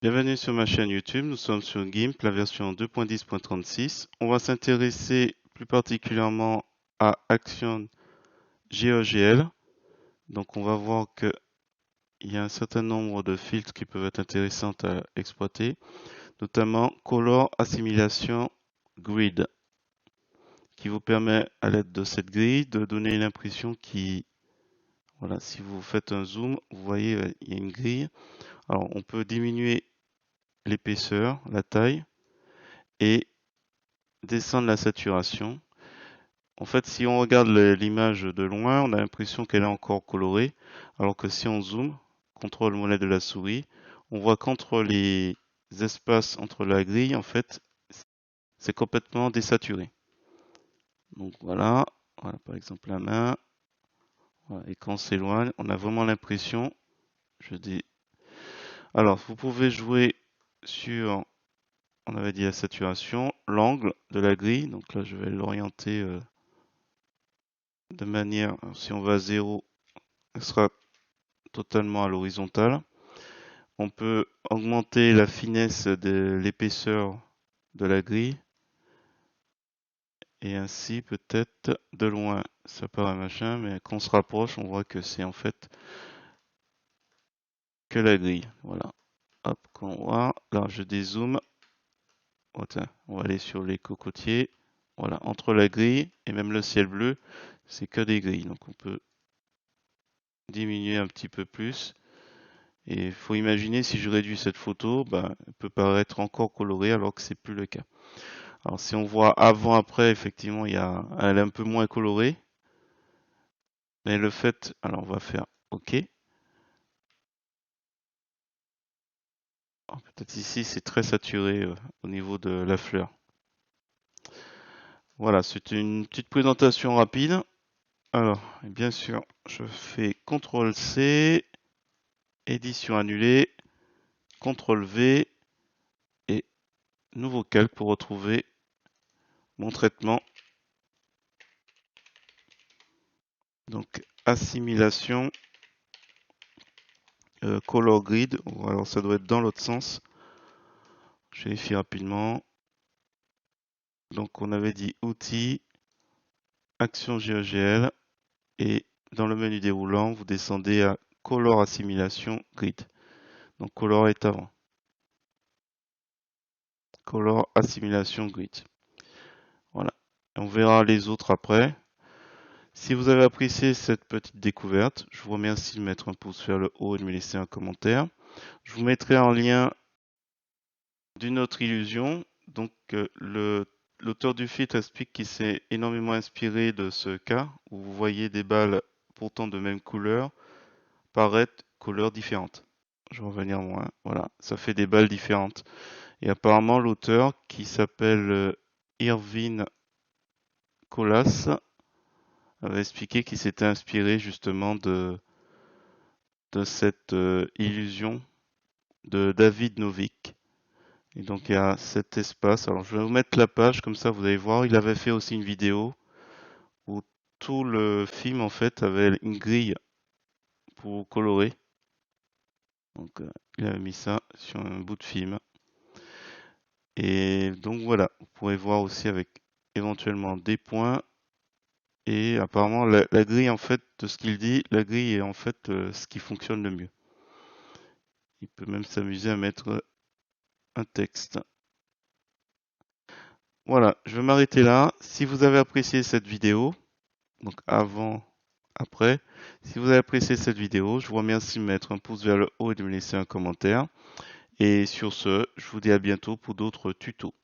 Bienvenue sur ma chaîne YouTube, nous sommes sur GIMP, la version 2.10.36. On va s'intéresser plus particulièrement à Action GeoGL. Donc on va voir qu'il y a un certain nombre de filtres qui peuvent être intéressants à exploiter, notamment Color Assimilation Grid, qui vous permet à l'aide de cette grille de donner une impression qui... Voilà, si vous faites un zoom, vous voyez, il y a une grille. Alors on peut diminuer l'épaisseur, la taille, et descendre la saturation. En fait, si on regarde l'image de loin, on a l'impression qu'elle est encore colorée, alors que si on zoome, contrôle mollet de la souris, on voit qu'entre les espaces entre la grille, en fait, c'est complètement désaturé. Donc voilà, par exemple la main, voilà, et quand on s'éloigne, on a vraiment l'impression, je dis, alors vous pouvez jouer sur, on avait dit la saturation, l'angle de la grille, donc là je vais l'orienter de manière, si on va à 0, elle sera totalement à l'horizontale. On peut augmenter la finesse de l'épaisseur de la grille et ainsi peut-être de loin ça paraît machin, mais quand on se rapproche on voit que c'est en fait que la grille. Voilà. Hop, quand on voit, là je dézoome. Oh, tiens, on va aller sur les cocotiers. Voilà, entre la grille et même le ciel bleu, c'est que des grilles. Donc on peut diminuer un petit peu plus. Et il faut imaginer si je réduis cette photo, elle peut paraître encore colorée alors que c'est plus le cas. Alors si on voit avant-après, effectivement, elle est un peu moins colorée. Mais le fait, alors on va faire OK. Peut-être ici c'est très saturé au niveau de la fleur. Voilà, c'était une petite présentation rapide. Alors, bien sûr, je fais CTRL-C, édition annulée, CTRL-V et nouveau calque pour retrouver mon traitement. Donc, assimilation, color grid, ou alors ça doit être dans l'autre sens. Je vérifie rapidement. Donc, on avait dit outils, action GeoGL, et dans le menu déroulant, vous descendez à color assimilation grid. Donc, color est avant. Color assimilation grid. Voilà. On verra les autres après. Si vous avez apprécié cette petite découverte, je vous remercie de mettre un pouce vers le haut et de me laisser un commentaire. Je vous mettrai en lien d'une autre illusion. Donc, l'auteur du filtre explique qu'il s'est énormément inspiré de ce cas où vous voyez des balles pourtant de même couleur paraître couleurs différentes. Je vais revenir moins. Voilà, ça fait des balles différentes. Et apparemment, l'auteur qui s'appelle Irvin Colas avait expliqué qu'il s'était inspiré justement de cette illusion de David Novik. Et donc il y a cet espace. Alors je vais vous mettre la page, comme ça vous allez voir. Il avait fait aussi une vidéo où tout le film en fait avait une grille pour colorer. Donc il avait mis ça sur un bout de film. Et donc voilà, vous pourrez voir aussi avec éventuellement des points. Et apparemment la grille en fait, de ce qu'il dit, la grille est en fait ce qui fonctionne le mieux. Il peut même s'amuser à mettre un texte. Voilà, je vais m'arrêter là. Si vous avez apprécié cette vidéo, donc avant, après, si vous avez apprécié cette vidéo, je vous remercie de mettre un pouce vers le haut et de me laisser un commentaire. Et sur ce, je vous dis à bientôt pour d'autres tutos.